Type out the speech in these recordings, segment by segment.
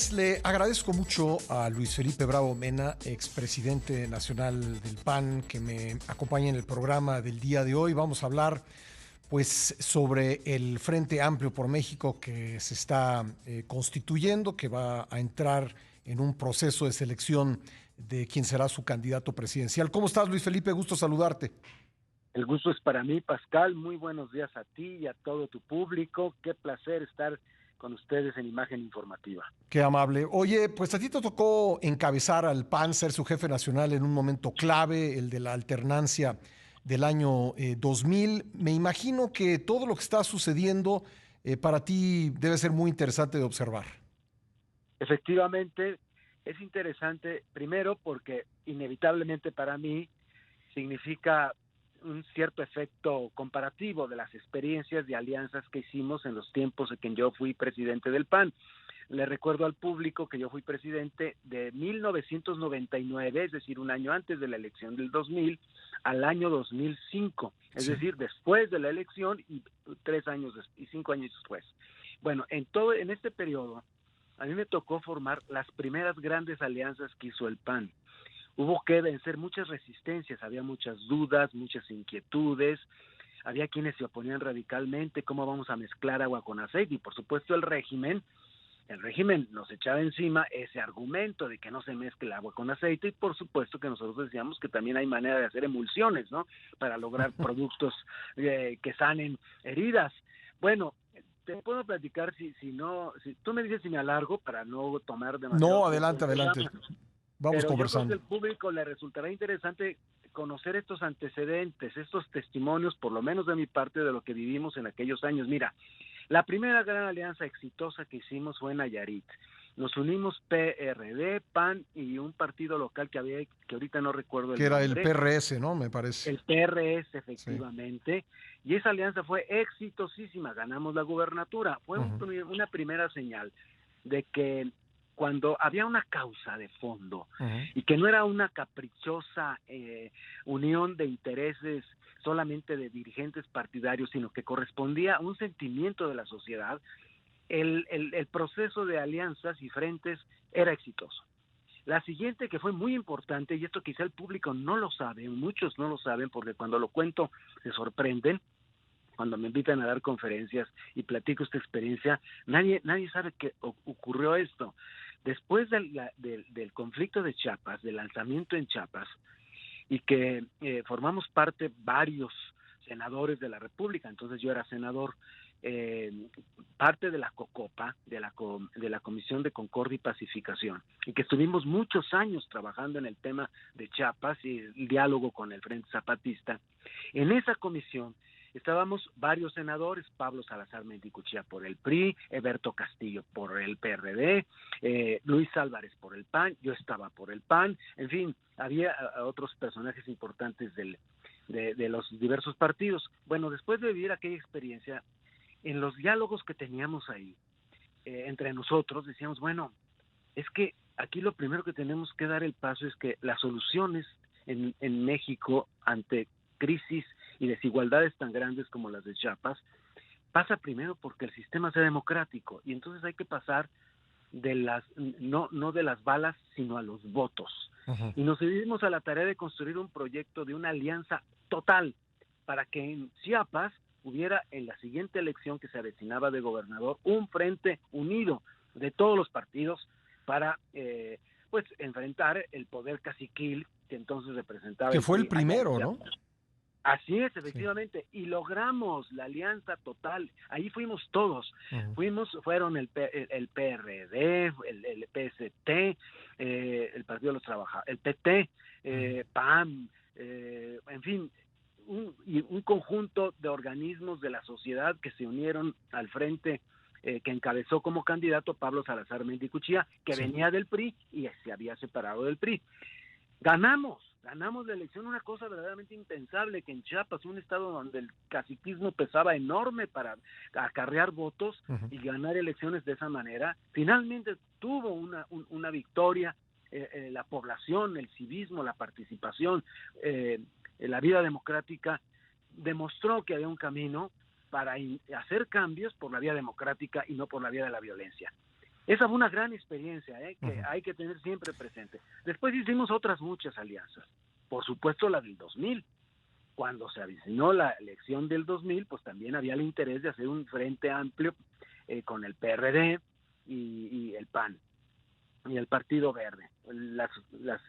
Pues le agradezco mucho a Luis Felipe Bravo Mena, expresidente nacional del PAN, que me acompaña en el programa del día de hoy. Vamos a hablar pues sobre el Frente Amplio por México que se está constituyendo, que va a entrar en un proceso de selección de quién será su candidato presidencial. ¿Cómo estás, Luis Felipe? Gusto saludarte. El gusto es para mí, Pascal. Muy buenos días a ti y a todo tu público. Qué placer estar con ustedes en Imagen Informativa. Qué amable. Oye, pues a ti te tocó encabezar al PAN, ser su jefe nacional en un momento clave, el de la alternancia del año 2000. Me imagino que todo lo que está sucediendo para ti debe ser muy interesante de observar. Efectivamente, es interesante, primero porque inevitablemente para mí significa un cierto efecto comparativo de las experiencias de alianzas que hicimos en los tiempos en que yo fui presidente del PAN. Le recuerdo al público que yo fui presidente de 1999, es decir, un año antes de la elección del 2000, al año 2005, es Sí. decir, después de la elección y 3 años y 5 años después. Bueno, en este periodo, a mí me tocó formar las primeras grandes alianzas que hizo el PAN. Hubo que vencer muchas resistencias, había muchas dudas, muchas inquietudes, había quienes se oponían radicalmente, cómo vamos a mezclar agua con aceite, y por supuesto el régimen nos echaba encima ese argumento de que no se mezcle agua con aceite, y por supuesto que nosotros decíamos que también hay manera de hacer emulsiones, ¿no? Para lograr productos que sanen heridas. Bueno, te puedo platicar si tú me dices si me alargo para no tomar demasiado No, tiempo adelante, del adelante. programa. Vamos Pero yo creo que conversando. al público le resultará interesante conocer estos antecedentes, estos testimonios, por lo menos de mi parte, de lo que vivimos en aquellos años. Mira, la primera gran alianza exitosa que hicimos fue en Nayarit. Nos unimos PRD, PAN y un partido local que había, que ahorita no recuerdo Que el era el nombre, PRS, ¿no? Me parece. el PRS Sí. efectivamente, y esa alianza fue exitosísima, ganamos la gubernatura. Fue Ujú. una primera señal de que cuando había una causa de fondo Ujú. y que no era una caprichosa unión de intereses solamente de dirigentes partidarios, sino que correspondía a un sentimiento de la sociedad, el proceso de alianzas y frentes era exitoso. La siguiente, que fue muy importante, y esto quizá el público no lo sabe, muchos no lo saben porque cuando lo cuento se sorprenden, cuando me invitan a dar conferencias y platico esta experiencia, nadie sabe que ocurrió esto. Después del conflicto de Chiapas, del lanzamiento en Chiapas, y que formamos parte varios senadores de la República, entonces yo era senador, parte de la COCOPA, de la Comisión de Concordia y Pacificación, y que estuvimos muchos años trabajando en el tema de Chiapas y el diálogo con el Frente Zapatista. En esa comisión estábamos varios senadores, Pablo Salazar Mendicuchía por el PRI, Eberto Castillo por el PRD, Luis Álvarez por el PAN, yo estaba por el PAN, en fin, había otros personajes importantes de los diversos partidos. Bueno, después de vivir aquella experiencia, en los diálogos que teníamos ahí, entre nosotros, decíamos, bueno, es que aquí lo primero que tenemos que dar el paso es que las soluciones en México ante crisis y desigualdades tan grandes como las de Chiapas, pasa primero porque el sistema sea democrático, y entonces hay que pasar de no de las balas, sino a los votos. Ujú. Y nos dimos a la tarea de construir un proyecto de una alianza total para que en Chiapas hubiera en la siguiente elección que se avecinaba de gobernador un frente unido de todos los partidos para pues enfrentar el poder caciquil que entonces representaba Que el fue el PRI allá en primero, ¿no? Chiapas. Así es, Sí. efectivamente, y logramos la alianza total. Ahí fuimos todos, Ujú. fueron el PRD, el PST, el Partido de los Trabajadores, el PT, Ujú. PAN, en fin, un conjunto de organismos de la sociedad que se unieron al frente que encabezó como candidato Pablo Salazar Mendicuchía, que Sí. venía del PRI y se había separado del PRI. Ganamos la elección, una cosa verdaderamente impensable, que en Chiapas, un estado donde el caciquismo pesaba enorme para acarrear votos Ujú. y ganar elecciones de esa manera, finalmente tuvo una victoria, la población, el civismo, la participación, la vida democrática demostró que había un camino para hacer cambios por la vía democrática y no por la vía de la violencia. Esa fue una gran experiencia, que Ujú. hay que tener siempre presente. Después hicimos otras muchas alianzas. Por supuesto la del 2000. Cuando se avicinó la elección del 2000, pues también había el interés de hacer un frente amplio con el PRD y el PAN y el Partido Verde. Las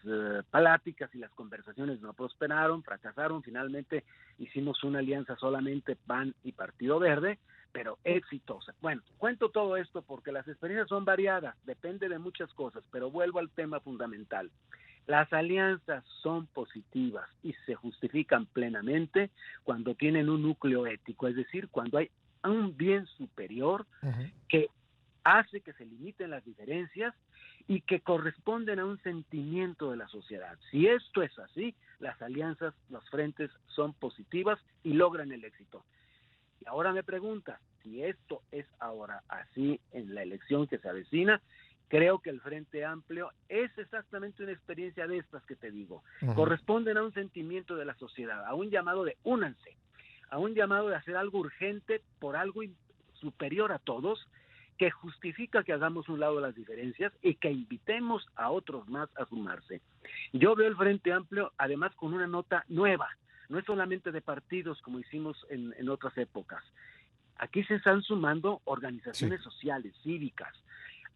pláticas y las conversaciones no prosperaron, fracasaron. Finalmente hicimos una alianza solamente PAN y Partido Verde, pero exitosa. Bueno, cuento todo esto porque las experiencias son variadas, depende de muchas cosas, pero vuelvo al tema fundamental. Las alianzas son positivas y se justifican plenamente cuando tienen un núcleo ético, es decir, cuando hay un bien superior Ujú. que hace que se limiten las diferencias y que corresponden a un sentimiento de la sociedad. Si esto es así, las alianzas, los frentes son positivas y logran el éxito. Y ahora me pregunta, si esto es ahora así en la elección que se avecina, creo que el Frente Amplio es exactamente una experiencia de estas que te digo. Ujú. Corresponden a un sentimiento de la sociedad, a un llamado de únanse, a un llamado de hacer algo urgente por algo superior a todos, que justifica que hagamos un lado las diferencias y que invitemos a otros más a sumarse. Yo veo el Frente Amplio además con una nota nueva, no es solamente de partidos como hicimos en otras épocas. Aquí se están sumando Sí. organizaciones sociales, cívicas.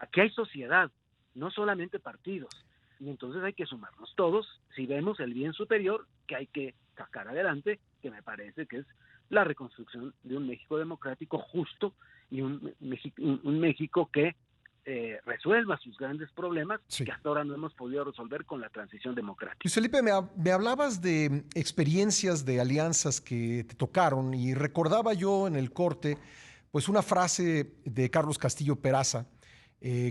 Aquí hay sociedad, no solamente partidos. Y entonces hay que sumarnos todos si vemos el bien superior que hay que sacar adelante, que me parece que es la reconstrucción de un México democrático justo y un México que resuelva sus grandes problemas Sí. que hasta ahora no hemos podido resolver con la transición Luis democrática. Felipe, me hablabas de experiencias de alianzas que te tocaron y recordaba yo en el corte, pues una frase de Carlos Castillo Peraza,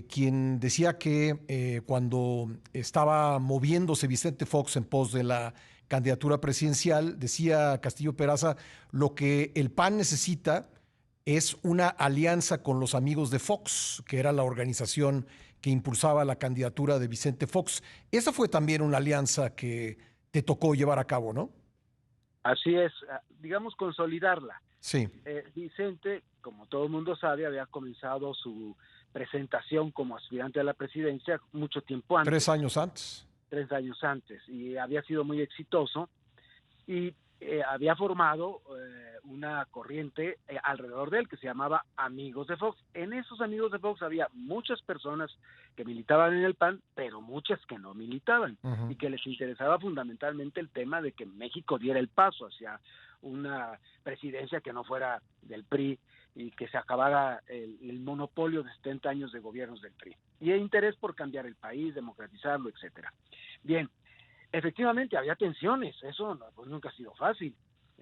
quien decía que cuando estaba moviéndose Vicente Fox en pos de la candidatura presidencial, decía Castillo Peraza, lo que el PAN necesita es una alianza con los amigos de Fox, que era la organización que impulsaba la candidatura de Vicente Fox. Esa fue también una alianza que te tocó llevar a cabo, ¿no? Así es, digamos, consolidarla. Sí, Vicente, como todo el mundo sabe, había comenzado su presentación como aspirante a la presidencia mucho tiempo tres antes, años antes. 3 años antes, y había sido muy exitoso y había formado una corriente alrededor de él que se llamaba Amigos de Fox. En esos Amigos de Fox había muchas personas que militaban en el PAN, pero muchas que no militaban Ujú. y que les interesaba fundamentalmente el tema de que México diera el paso hacia una presidencia que no fuera del PRI y que se acabara el monopolio de 70 años de gobiernos del PRI. Y el interés por cambiar el país, democratizarlo, etcétera. Bien, efectivamente había tensiones, eso no, pues nunca ha sido fácil.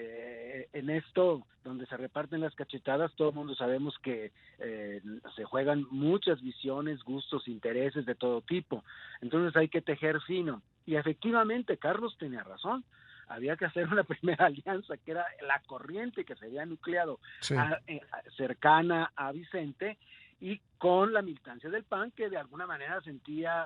En esto, donde se reparten las cachetadas, todo el mundo sabemos que se juegan muchas visiones, gustos, intereses de todo tipo. Entonces hay que tejer fino. Y efectivamente, Carlos tenía razón. Había que hacer una primera alianza, que era la corriente que se había nucleado Sí. cercana a Vicente, y con la militancia del PAN, que de alguna manera sentía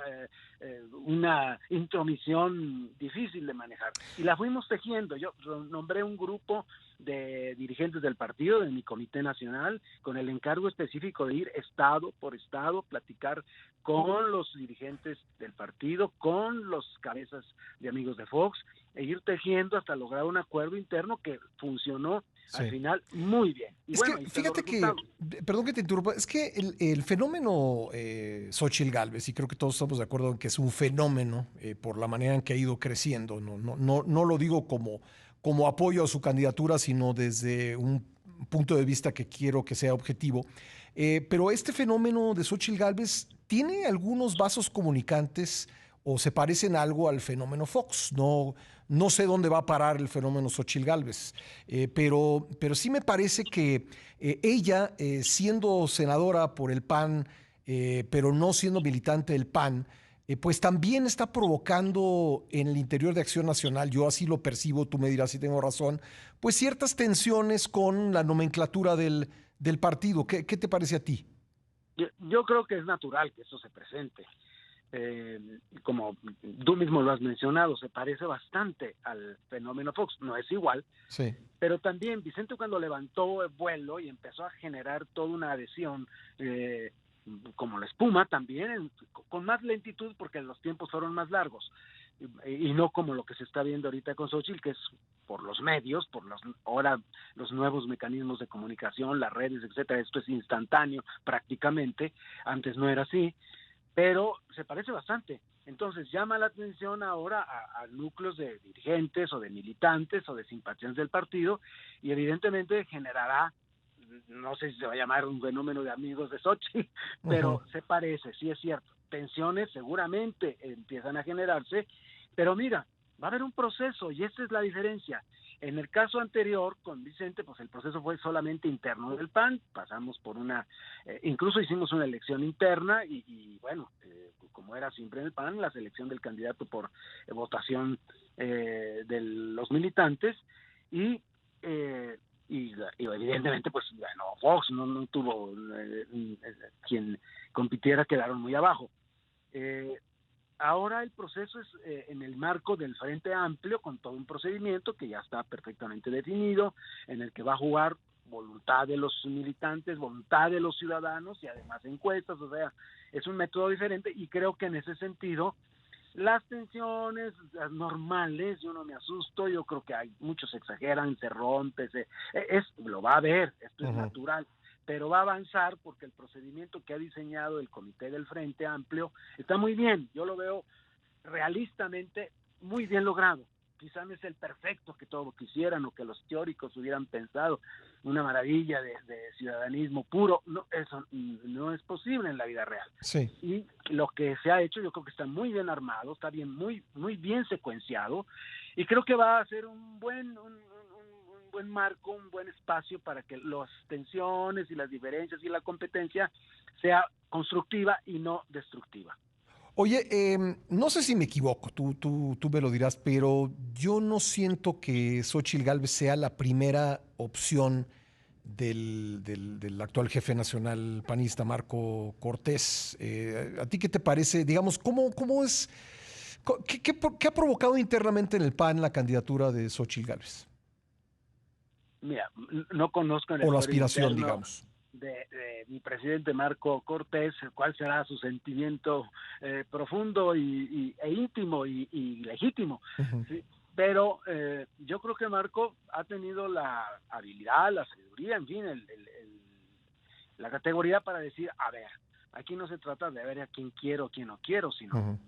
una intromisión difícil de manejar. Y la fuimos tejiendo. Yo nombré un grupo de dirigentes del partido, de mi comité nacional, con el encargo específico de ir estado por estado, platicar con los dirigentes del partido, con los cabezas de Amigos de Fox, e ir tejiendo hasta lograr un acuerdo interno que funcionó al Sí. final muy bien. Y Es que bueno, ahí están los fíjate que, resultados. perdón que te interrumpa, es que el fenómeno Xóchitl Gálvez, y creo que todos estamos de acuerdo en que es un fenómeno por la manera en que ha ido creciendo, no lo digo como apoyo a su candidatura, sino desde un punto de vista que quiero que sea objetivo. Pero este fenómeno de Xóchitl Gálvez tiene algunos vasos comunicantes o se parecen algo al fenómeno Fox. No sé dónde va a parar el fenómeno Xóchitl Gálvez, pero sí me parece que ella, siendo senadora por el PAN, pero no siendo militante del PAN, pues también está provocando en el interior de Acción Nacional, yo así lo percibo, tú me dirás si tengo razón, pues ciertas tensiones con la nomenclatura del partido. ¿Qué te parece a ti? Yo creo que es natural que eso se presente. Como tú mismo lo has mencionado, se parece bastante al fenómeno Fox, no es igual, Sí. pero también Vicente cuando levantó el vuelo y empezó a generar toda una adhesión, como la espuma también, con más lentitud porque los tiempos fueron más largos, y no como lo que se está viendo ahorita con Xóchitl, que es por los medios, ahora los nuevos mecanismos de comunicación, las redes, etcétera. Esto es instantáneo prácticamente, antes no era así, pero se parece bastante. Entonces llama la atención ahora a núcleos de dirigentes o de militantes o de simpatizantes del partido, y evidentemente generará, no sé si se va a llamar un fenómeno de amigos de Xochitl, pero se parece, sí es cierto. Tensiones seguramente empiezan a generarse, pero mira, va a haber un proceso y esa es la diferencia. En el caso anterior con Vicente, pues el proceso fue solamente interno del PAN, pasamos por incluso hicimos una elección interna y bueno, como era siempre en el PAN, la selección del candidato por votación de los militantes y evidentemente pues bueno, Fox no tuvo quien compitiera, quedaron muy abajo. Ahora el proceso es en el marco del Frente Amplio, con todo un procedimiento que ya está perfectamente definido, en el que va a jugar voluntad de los militantes, voluntad de los ciudadanos y además encuestas. O sea, es un método diferente y creo que en ese sentido las tensiones, las normales, yo no me asusto, yo creo que muchos exageran, se rompe, lo va a haber, esto es natural, pero va a avanzar porque el procedimiento que ha diseñado el Comité del Frente Amplio está muy bien, yo lo veo realistamente muy bien logrado. Quizá no es el perfecto que todos quisieran o que los teóricos hubieran pensado, una maravilla de ciudadanismo puro. No, eso no es posible en la vida real. Sí. Y lo que se ha hecho, yo creo que está muy bien armado, está muy bien secuenciado, y creo que va a ser un buen marco, un buen espacio para que las tensiones y las diferencias y la competencia sea constructiva y no destructiva. Oye, no sé si me equivoco, tú me lo dirás, pero yo no siento que Xóchitl Gálvez sea la primera opción del actual jefe nacional panista, Marco Cortés. ¿A ti qué te parece? Digamos, ¿cómo es? ¿Qué ha provocado internamente en el PAN la candidatura de Xóchitl Gálvez? Mira, no conozco en O el la fuero aspiración, interno digamos. de mi presidente Marco Cortés, cuál será su sentimiento profundo e íntimo y legítimo. Ujú. ¿Sí? Pero yo creo que Marco ha tenido la habilidad, la sabiduría, en fin, la categoría para decir, a ver, aquí no se trata de ver a quién quiero o quién no quiero, sino Ujú.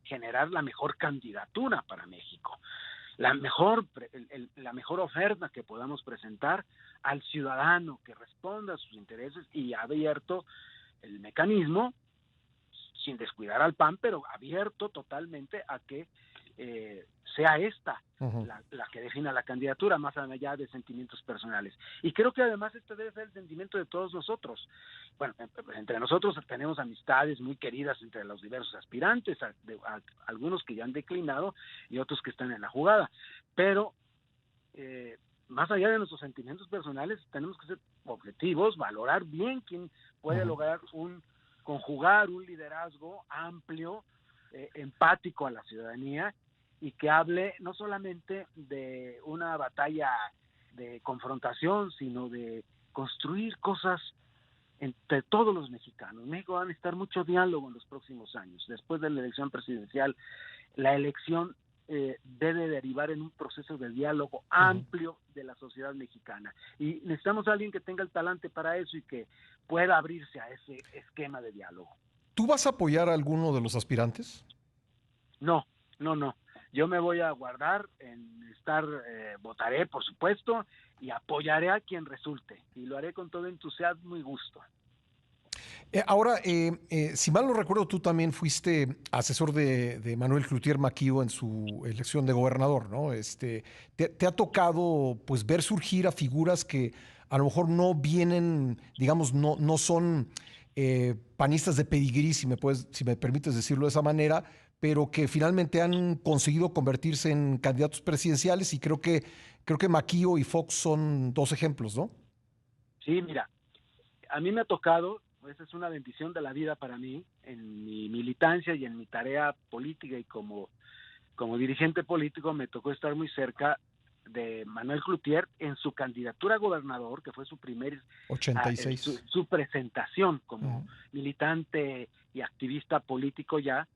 generar la mejor candidatura para México, la mejor oferta que podamos presentar al ciudadano que responda a sus intereses, y ha abierto el mecanismo sin descuidar al PAN, pero abierto totalmente a que sea esta Ujú. la que defina la candidatura, más allá de sentimientos personales. Y creo que además este debe ser el sentimiento de todos nosotros. Bueno, entre nosotros tenemos amistades muy queridas entre los diversos aspirantes, algunos que ya han declinado y otros que están en la jugada, pero más allá de nuestros sentimientos personales, tenemos que ser objetivos, valorar bien quién puede Ujú. lograr conjugar un liderazgo amplio, empático a la ciudadanía, y que hable no solamente de una batalla de confrontación, sino de construir cosas entre todos los mexicanos. En México va a necesitar mucho diálogo en los próximos años. Después de la elección presidencial, la elección debe derivar en un proceso de diálogo Ujú. amplio de la sociedad mexicana. Y necesitamos a alguien que tenga el talante para eso y que pueda abrirse a ese esquema de diálogo. ¿Tú vas a apoyar a alguno de los aspirantes? No, no. Yo me voy a guardar en votaré, por supuesto, y apoyaré a quien resulte. Y lo haré con todo entusiasmo y gusto. Ahora, si mal no recuerdo, tú también fuiste asesor de Manuel Cloutier Maquío en su elección de gobernador, ¿no? ¿Te ha tocado pues ver surgir a figuras que a lo mejor no vienen, digamos, no son panistas de pedigrí, si me permites decirlo de esa manera, pero que finalmente han conseguido convertirse en candidatos presidenciales y creo que Maquío y Fox son dos ejemplos, ¿no? Sí, mira, a mí me ha tocado, esa es una bendición de la vida para mí, en mi militancia y en mi tarea política y como dirigente político me tocó estar muy cerca de Manuel Cloutier en su candidatura a gobernador, que fue su primer 86. Su presentación como militante y activista político ya,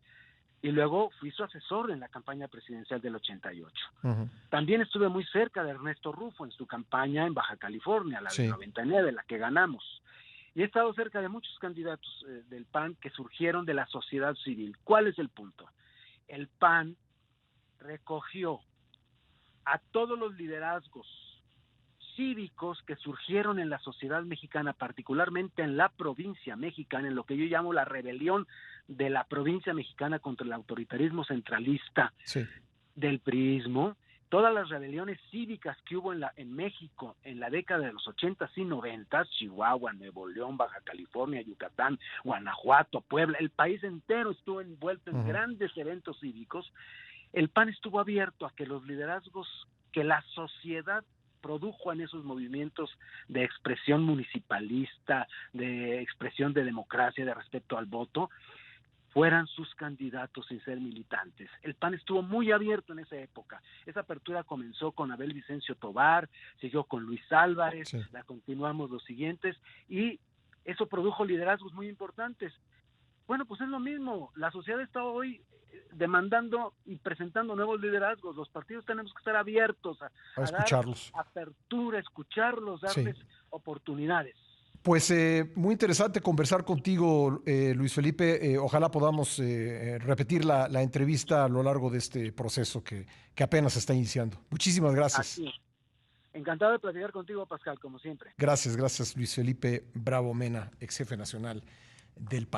y luego fui su asesor en la campaña presidencial del 88. También estuve muy cerca de Ernesto Rufo en su campaña en Baja California, la del 99, la que ganamos. Y he estado cerca de muchos candidatos del PAN que surgieron de la sociedad civil. ¿Cuál es el punto? El PAN recogió a todos los liderazgos cívicos que surgieron en la sociedad mexicana, particularmente en la provincia mexicana, en lo que yo llamo la rebelión de la provincia mexicana contra el autoritarismo centralista del priismo, todas las rebeliones cívicas que hubo en México en la década de los 80s y 90s, Chihuahua, Nuevo León, Baja California, Yucatán, Guanajuato, Puebla, el país entero estuvo envuelto en grandes eventos cívicos. El PAN estuvo abierto a que los liderazgos que la sociedad produjo en esos movimientos de expresión municipalista, de expresión de democracia, de respeto al voto, fueran sus candidatos sin ser militantes. El PAN estuvo muy abierto en esa época. Esa apertura comenzó con Abel Vicencio Tobar, siguió con Luis Álvarez, la continuamos los siguientes, y eso produjo liderazgos muy importantes. Bueno, pues es lo mismo. La sociedad está hoy demandando y presentando nuevos liderazgos. Los partidos tenemos que estar abiertos a escucharlos. Dar apertura, escucharlos, darles oportunidades. Pues muy interesante conversar contigo, Luis Felipe. Ojalá podamos repetir la entrevista a lo largo de este proceso que apenas está iniciando. Muchísimas gracias. Así. Encantado de platicar contigo, Pascal, como siempre. Gracias, Luis Felipe Bravo Mena, ex jefe nacional del PAN.